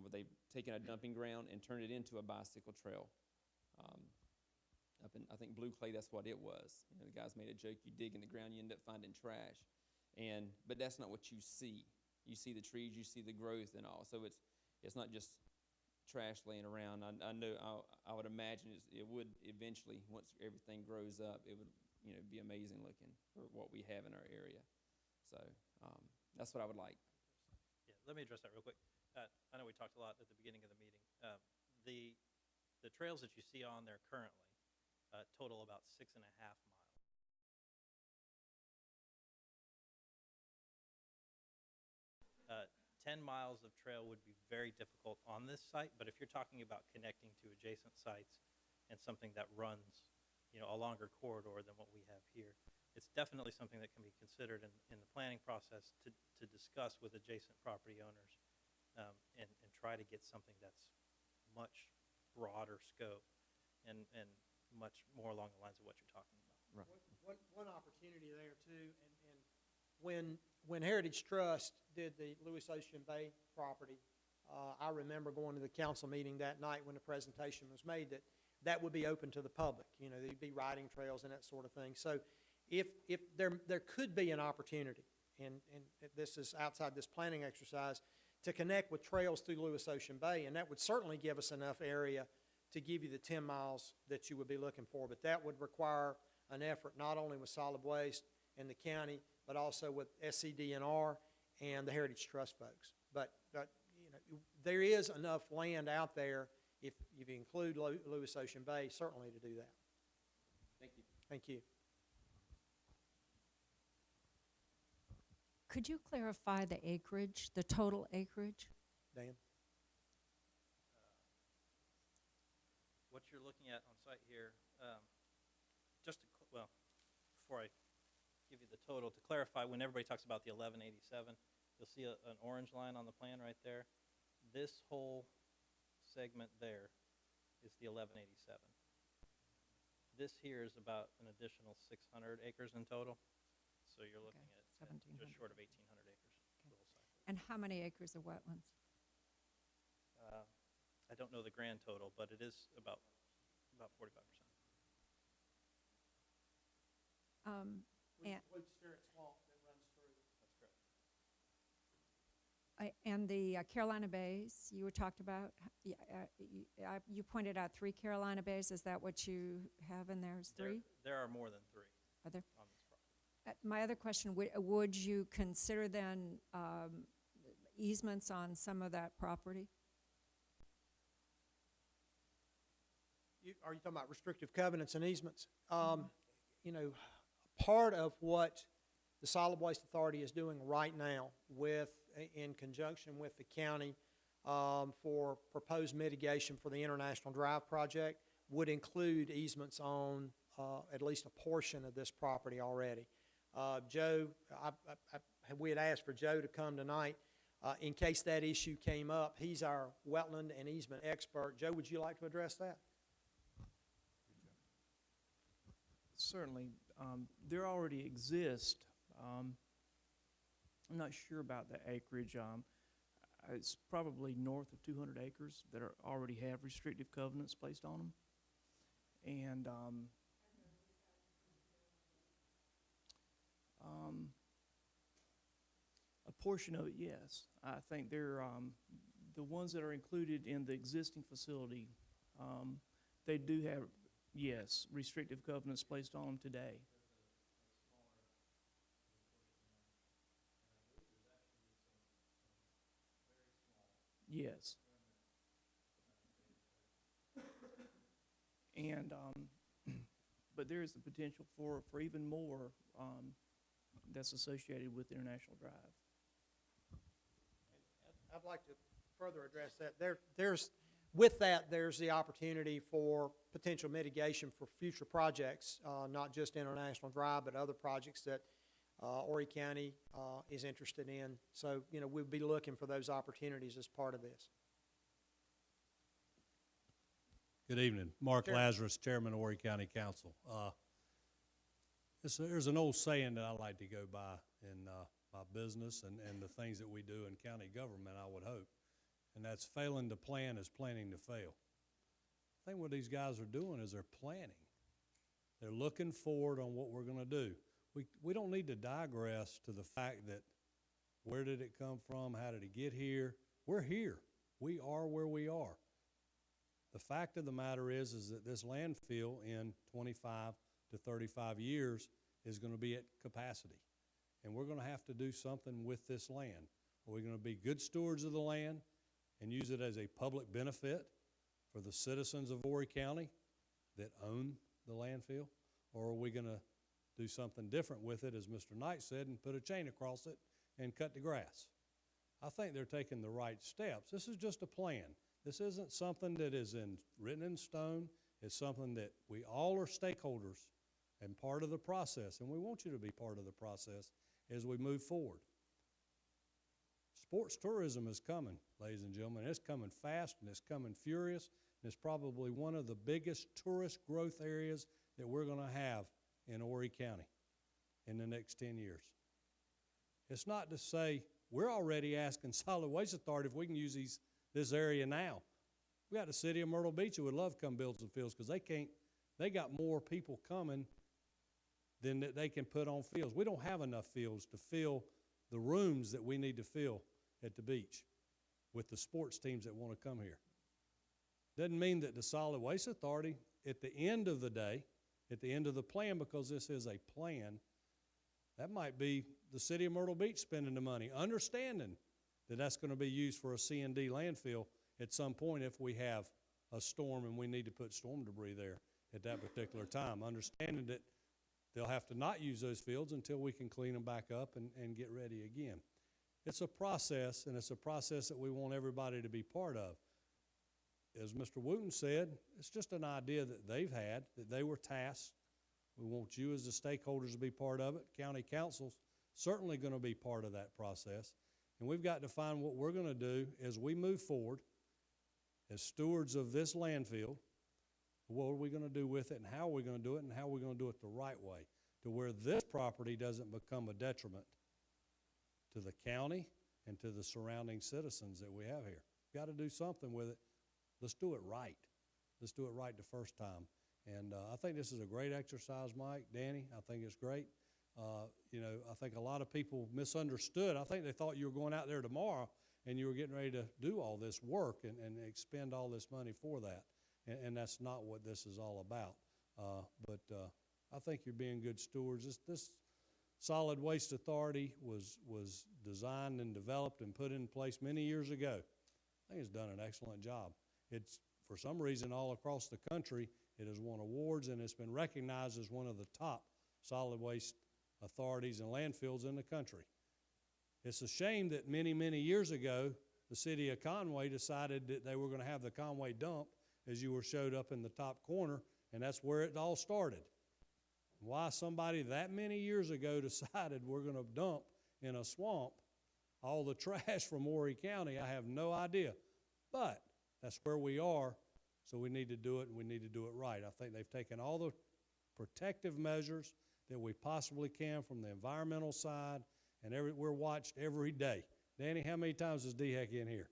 Speaker 9: where they've taken a dumping ground and turned it into a bicycle trail. Up in, I think, Blue Clay, that's what it was. You know, the guys made a joke, you dig in the ground, you end up finding trash. But that's not what you see. You see the trees, you see the growth and all. So it's not just trash laying around. I know, I would imagine it would eventually, once everything grows up, it would, you know, be amazing looking for what we have in our area. So that's what I would like.
Speaker 4: Yeah, let me address that real quick. I know we talked a lot at the beginning of the meeting. The trails that you see on there currently total about 6.5 miles. 10 miles of trail would be very difficult on this site, but if you're talking about connecting to adjacent sites and something that runs, you know, a longer corridor than what we have here, it's definitely something that can be considered in the planning process to discuss with adjacent property owners and try to get something that's much broader scope and much more along the lines of what you're talking about.
Speaker 9: Right.
Speaker 3: One opportunity there too, and when Heritage Trust did the Lewis Ocean Bay property, I remember going to the council meeting that night when the presentation was made that would be open to the public. You know, there'd be riding trails and that sort of thing. So if there could be an opportunity, and this is outside this planning exercise, to connect with trails through Lewis Ocean Bay, and that would certainly give us enough area to give you the 10 miles that you would be looking for. But that would require an effort not only with solid waste and the county, but also with SCDNR and the Heritage Trust folks. But you know, there is enough land out there, if you include Lewis Ocean Bay, certainly to do that.
Speaker 9: Thank you.
Speaker 3: Thank you.
Speaker 10: Could you clarify the acreage, the total acreage?
Speaker 3: Dan?
Speaker 4: What you're looking at on site here, before I give you the total, to clarify, when everybody talks about the 1187, you'll see an orange line on the plan right there. This whole segment there is the 1187. This here is about an additional 600 acres in total. So you're looking at just short of 1,800 acres for the whole site.
Speaker 10: And how many acres of wetlands?
Speaker 4: I don't know the grand total, but it is about 45%.
Speaker 3: Include Sterrett Swamp that runs through.
Speaker 4: That's correct.
Speaker 10: And the Carolina Bays you were talked about, you pointed out 3 Carolina Bays. Is that what you have in there? Is 3?
Speaker 4: There are more than 3
Speaker 10: Are there?
Speaker 4: on this property.
Speaker 10: My other question, would you consider then easements on some of that property?
Speaker 3: Are you talking about restrictive covenants and easements? You know, part of what the Solid Waste Authority is doing right now in conjunction with the county for proposed mitigation for the International Drive project would include easements on at least a portion of this property already. Joe, we had asked for Joe to come tonight in case that issue came up. He's our wetland and easement expert. Joe, would you like to address that?
Speaker 11: Certainly. There already exist. I'm not sure about the acreage. It's probably north of 200 acres that already have restrictive covenants placed on them. And portion of it, yes. I think they're, the ones that are included in the existing facility, they do have, yes, restrictive covenants placed on them today. Yes. And, but there is the potential for even more, that's associated with International Drive.
Speaker 3: I'd like to further address that. With that, there's the opportunity for potential mitigation for future projects, not just International Drive, but other projects that Horry County is interested in. So, we'll be looking for those opportunities as part of this.
Speaker 12: Good evening. Mark
Speaker 3: Sure.
Speaker 12: Lazarus, Chairman of Horry County Council. There's an old saying that I like to go by in my business and the things that we do in county government, I would hope, and that's failing to plan is planning to fail. I think what these guys are doing is they're planning. They're looking forward on what we're going to do. We don't need to digress to the fact that where did it come from, how did it get here? We're here. We are where we are. The fact of the matter is that this landfill in 25 to 35 years is going to be at capacity. And we're going to have to do something with this land. Are we going to be good stewards of the land and use it as a public benefit for the citizens of Horry County that own the landfill? Or are we going to do something different with it, as Mr. Knight said, and put a chain across it and cut the grass? I think they're taking the right steps. This is just a plan. This isn't something that is written in stone. It's something that we all are stakeholders and part of the process, and we want you to be part of the process as we move forward. Sports tourism is coming, ladies and gentlemen. It's coming fast, and it's coming furious, and it's probably one of the biggest tourist growth areas that we're going to have in Horry County in the next 10 years. It's not to say we're already asking Solid Waste Authority if we can use this area now. We got the city of Myrtle Beach who would love to come build some fields because they got more people coming than that they can put on fields. We don't have enough fields to fill the rooms that we need to fill at the beach with the sports teams that want to come here. Doesn't mean that the Solid Waste Authority, at the end of the day, at the end of the plan, because this is a plan, that might be the city of Myrtle Beach spending the money, understanding that that's going to be used for a C&D landfill at some point if we have a storm and we need to put storm debris there at that particular time, understanding that they'll have to not use those fields until we can clean them back up and get ready again. It's a process, and it's a process that we want everybody to be part of. As Mr. Wooten said, it's just an idea that they've had, that they were tasked. We want you as the stakeholders to be part of it. County council's certainly going to be part of that process. And we've got to find what we're going to do as we move forward as stewards of this landfill. What are we going to do with it, and how are we going to do it, and how are we going to do it the right way, to where this property doesn't become a detriment to the county and to the surrounding citizens that we have here. We've got to do something with it. Let's do it right. Let's do it right the first time. And I think this is a great exercise, Mike, Danny. I think it's great. I think a lot of people misunderstood. I think they thought you were going out there tomorrow and you were getting ready to do all this work and expend all this money for that. And that's not what this is all about. But I think you're being good stewards. This Solid Waste Authority was designed and developed and put in place many years ago. I think it's done an excellent job. It's, for some reason, all across the country, it has won awards, and it's been recognized as one of the top solid waste authorities and landfills in the country. It's a shame that many, many years ago, the city of Conway decided that they were going to have the Conway dump, as you were showed up in the top corner, and that's where it all started. Why somebody that many years ago decided we're going to dump in a swamp all the trash from Horry County, I have no idea. But that's where we are, so we need to do it, and we need to do it right. I think they've taken all the protective measures that we possibly can from the environmental side, and we're watched every day. Danny, how many times is DHEC in here?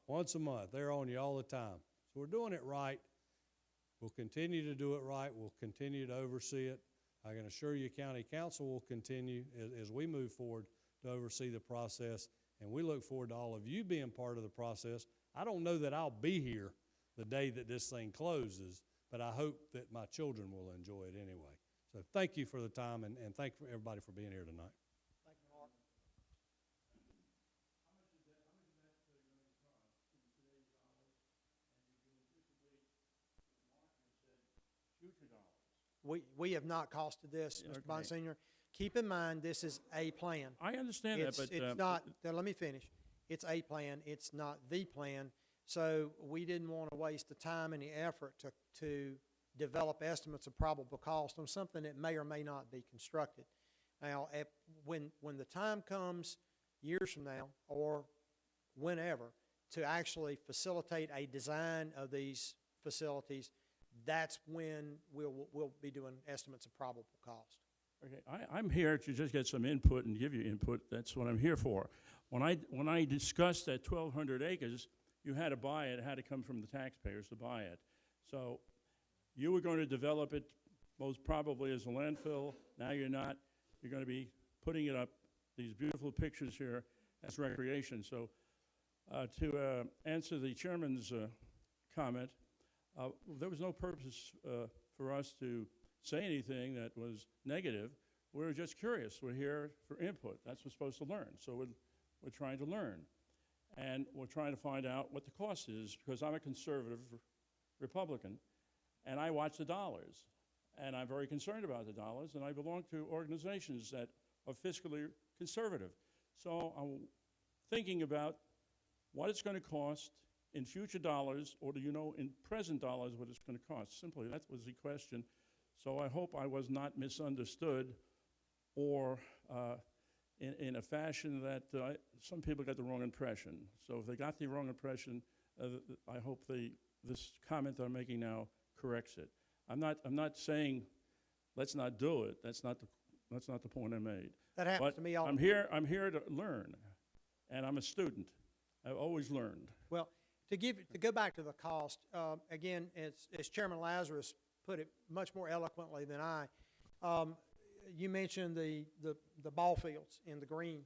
Speaker 12: Once a month. They're on you all the time. So we're doing it right. We'll continue to do it right. We'll continue to oversee it. I can assure you County Council will continue, as we move forward, to oversee the process, and we look forward to all of you being part of the process. I don't know that I'll be here the day that this thing closes, but I hope that my children will enjoy it anyway. So thank you for the time, and thank you everybody for being here tonight.
Speaker 3: Thank you, Mark. We have not costed this, Mr. Bond
Speaker 5: Okay.
Speaker 3: Senior. Keep in mind, this is a plan.
Speaker 5: I understand that, but.
Speaker 3: It's not, now let me finish. It's a plan, it's not the plan. So we didn't want to waste the time and the effort to develop estimates of probable cost on something that may or may not be constructed. Now, when the time comes years from now or whenever to actually facilitate a design of these facilities, that's when we'll be doing estimates of probable cost.
Speaker 5: Okay, I'm here to just get some input and give you input. That's what I'm here for. When I discussed that 1,200 acres, you had to buy it. It had to come from the taxpayers to buy it. So you were going to develop it most probably as a landfill. Now you're not. You're going to be putting it up, these beautiful pictures here, as recreation. So to answer the chairman's comment, there was no purpose for us to say anything that was negative. We were just curious. We're here for input. That's what we're supposed to learn. So we're trying to learn. And we're trying to find out what the cost is, because I'm a conservative Republican, and I watch the dollars. And I'm very concerned about the dollars, and I belong to organizations that are fiscally conservative. So I'm thinking about what it's going to cost in future dollars, or do you know in present dollars what it's going to cost? Simply, that was the question. So I hope I was not misunderstood, or in a fashion that some people got the wrong impression. So if they got the wrong impression, I hope this comment that I'm making now corrects it. I'm not saying let's not do it. That's not the point I made.
Speaker 3: That happens
Speaker 5: But
Speaker 3: to me all
Speaker 5: I'm here to learn, and I'm a student. I've always learned.
Speaker 3: Well, to go back to the cost, again, as Chairman Lazarus put it much more eloquently than I, you mentioned the ball fields in the green.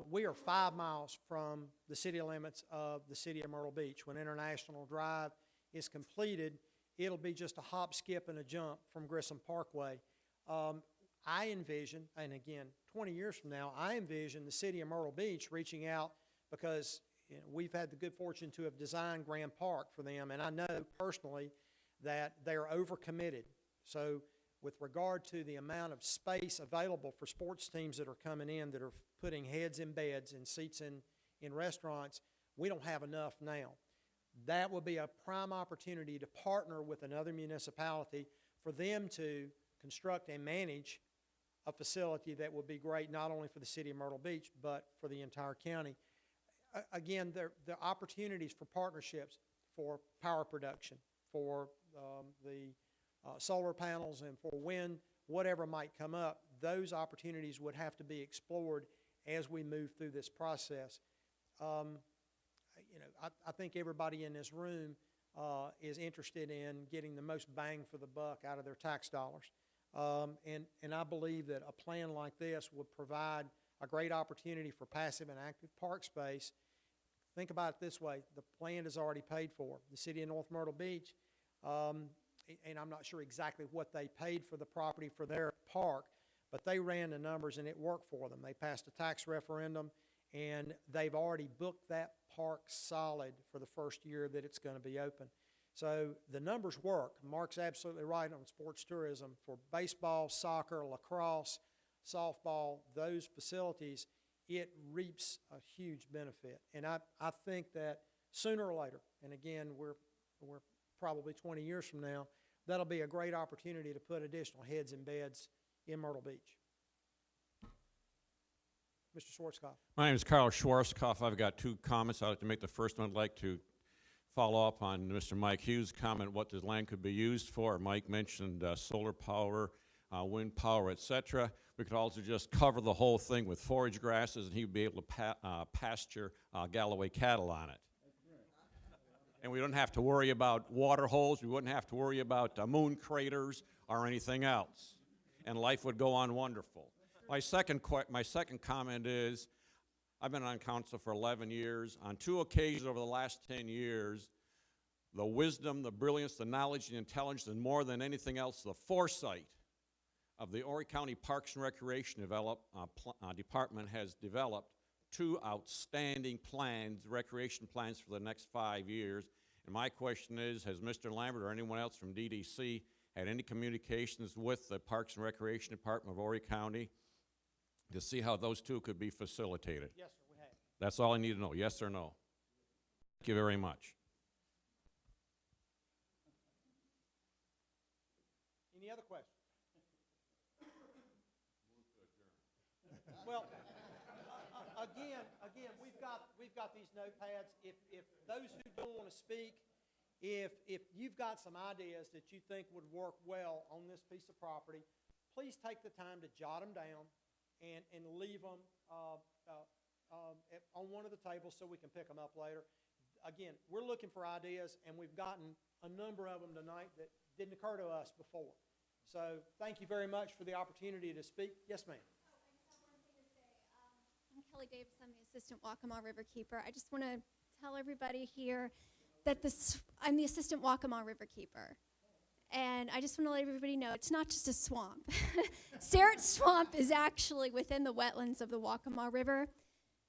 Speaker 3: We are 5 miles from the city limits of the city of Myrtle Beach. When International Drive is completed, it'll be just a hop, skip, and a jump from Grissom Parkway. I envision, and again, 20 years from now, I envision the city of Myrtle Beach reaching out, because we've had the good fortune to have designed Grand Park for them, and I know personally that they're overcommitted. So with regard to the amount of space available for sports teams that are coming in, that are putting heads in beds and seats in restaurants, we don't have enough now. That would be a prime opportunity to partner with another municipality for them to construct and manage a facility that would be great not only for the city of Myrtle Beach, but for the entire county. Again, there are opportunities for partnerships for power production, for the solar panels, and for wind, whatever might come up. Those opportunities would have to be explored as we move through this process. I think everybody in this room is interested in getting the most bang for the buck out of their tax dollars. And I believe that a plan like this would provide a great opportunity for passive and active park space. Think about it this way. The land is already paid for. The city of North Myrtle Beach, and I'm not sure exactly what they paid for the property for their park, but they ran the numbers and it worked for them. They passed a tax referendum, and they've already booked that park solid for the first year that it's going to be open. So the numbers work. Mark's absolutely right on sports tourism. For baseball, soccer, lacrosse, softball, those facilities, it reaps a huge benefit. And I think that sooner or later, and again, we're probably 20 years from now, that'll be a great opportunity to put additional heads in beds in Myrtle Beach. Mr. Schwarzkopf.
Speaker 13: My name is Carl Schwarzkopf. I've got 2 comments I'd like to make. The first one, I'd like to follow up on Mr. Mike Hughes' comment, what the land could be used for. Mike mentioned solar power, wind power, etc. We could also just cover the whole thing with forage grasses, and he'd be able to pasture Galloway cattle on it. And we don't have to worry about water holes. We wouldn't have to worry about moon craters or anything else. And life would go on wonderful. My second comment is, I've been on council for 11 years. On 2 occasions over the last 10 years, the wisdom, the brilliance, the knowledge, the intelligence, and more than anything else, the foresight of the Horry County Parks and Recreation Department has developed 2 outstanding plans, recreation plans for the next 5 years. And my question is, has Mr. Lambert or anyone else from DDC had any communications with the Parks and Recreation Department of Horry County to see how those 2 could be facilitated?
Speaker 3: Yes, sir, we have.
Speaker 13: That's all I need to know, yes or no. Thank you very much.
Speaker 3: Any other questions? Well, again, we've got these notepads. If those who don't want to speak, if you've got some ideas that you think would work well on this piece of property, please take the time to jot them down and leave them on one of the tables so we can pick them up later. Again, we're looking for ideas, and we've gotten a number of them tonight that didn't occur to us before. So thank you very much for the opportunity to speak. Yes, ma'am.
Speaker 14: I'm Kelly Davis. I'm the assistant Waccamaw River Keeper. I just want to tell everybody here that I'm the assistant Waccamaw River Keeper. And I just want to let everybody know it's not just a swamp. Sterrett Swamp is actually within the wetlands of the Waccamaw River.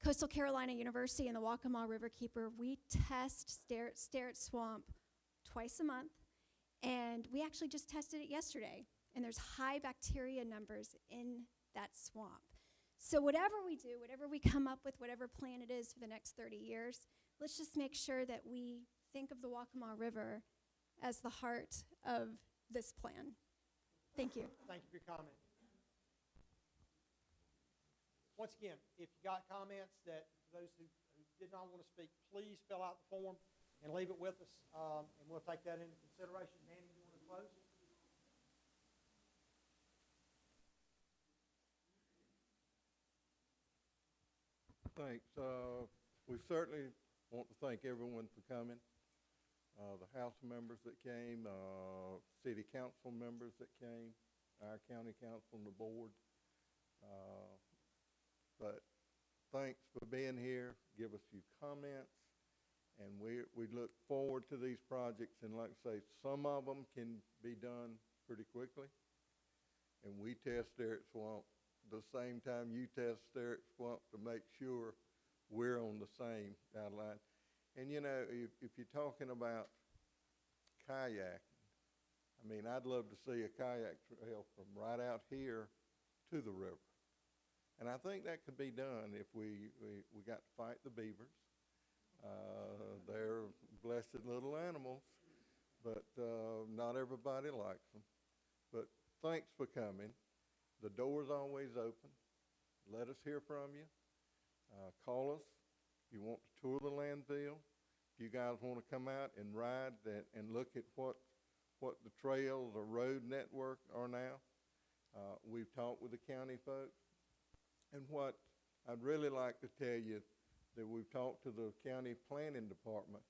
Speaker 14: Coastal Carolina University and the Waccamaw River Keeper, we test Sterrett Swamp twice a month. And we actually just tested it yesterday. And there's high bacteria numbers in that swamp. So whatever we do, whatever we come up with, whatever plan it is for the next 30 years, let's just make sure that we think of the Waccamaw River as the heart of this plan. Thank you.
Speaker 3: Thank you for your comment. Once again, if you got comments that those who did not want to speak, please fill out the form and leave it with us, and we'll take that into consideration. Manny, you want to close?
Speaker 2: Thanks. We certainly want to thank everyone for coming. The House members that came, City Council members that came, our County Council and the board. But thanks for being here. Give us your comments. And we look forward to these projects. And like I say, some of them can be done pretty quickly. And we test Sterrett Swamp the same time you test Sterrett Swamp to make sure we're on the same guideline. And you know, if you're talking about kayaking, I mean, I'd love to see a kayak trail from right out here to the river. And I think that could be done if we got to fight the beavers. They're blessed little animals, but not everybody likes them. But thanks for coming. The door's always open. Let us hear from you. Call us if you want to tour the landfill. If you guys want to come out and ride and look at what the trails or road network are now. We've talked with the county folks. And what I'd really like to tell you that we've talked to the county planning department.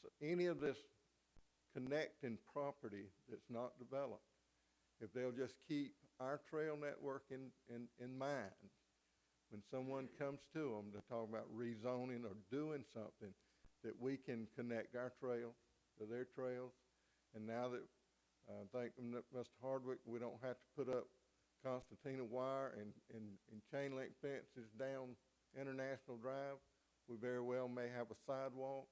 Speaker 2: So any of this connecting property that's not developed, if they'll just keep our trail network in mind, when someone comes to them to talk about rezoning or doing something, that we can connect our trails to their trails. And now that, thank Mr. Hardwick, we don't have to put up concertina wire and chain link fences down International Drive. We very well may have a sidewalk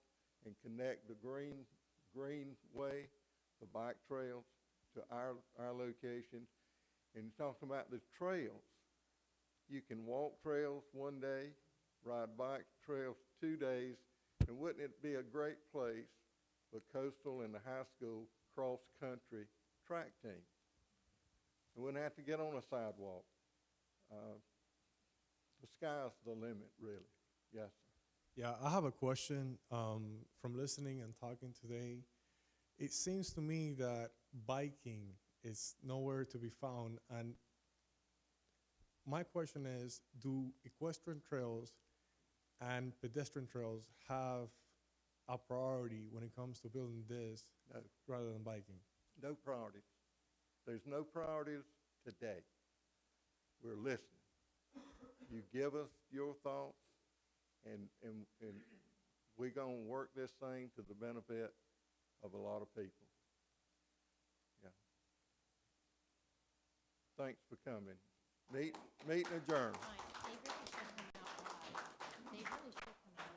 Speaker 2: and connect the greenway, the bike trails to our locations. And talking about the trails, you can walk trails one day, ride bike trails 2 days, and wouldn't it be a great place for coastal and the high school cross-country track team? We wouldn't have to get on a sidewalk. The sky's the limit, really. Yes, sir.
Speaker 15: Yeah, I have a question. From listening and talking today, it seems to me that biking is nowhere to be found. And my question is, do equestrian trails and pedestrian trails have a priority when it comes to building this rather than biking?
Speaker 2: No priorities. There's no priorities today. we're listening. You give us your thoughts, and we're gonna work this thing to the benefit of a lot of people. Yeah. Thanks for coming. Meeting adjourned.
Speaker 16: They really should come out live. They really should come out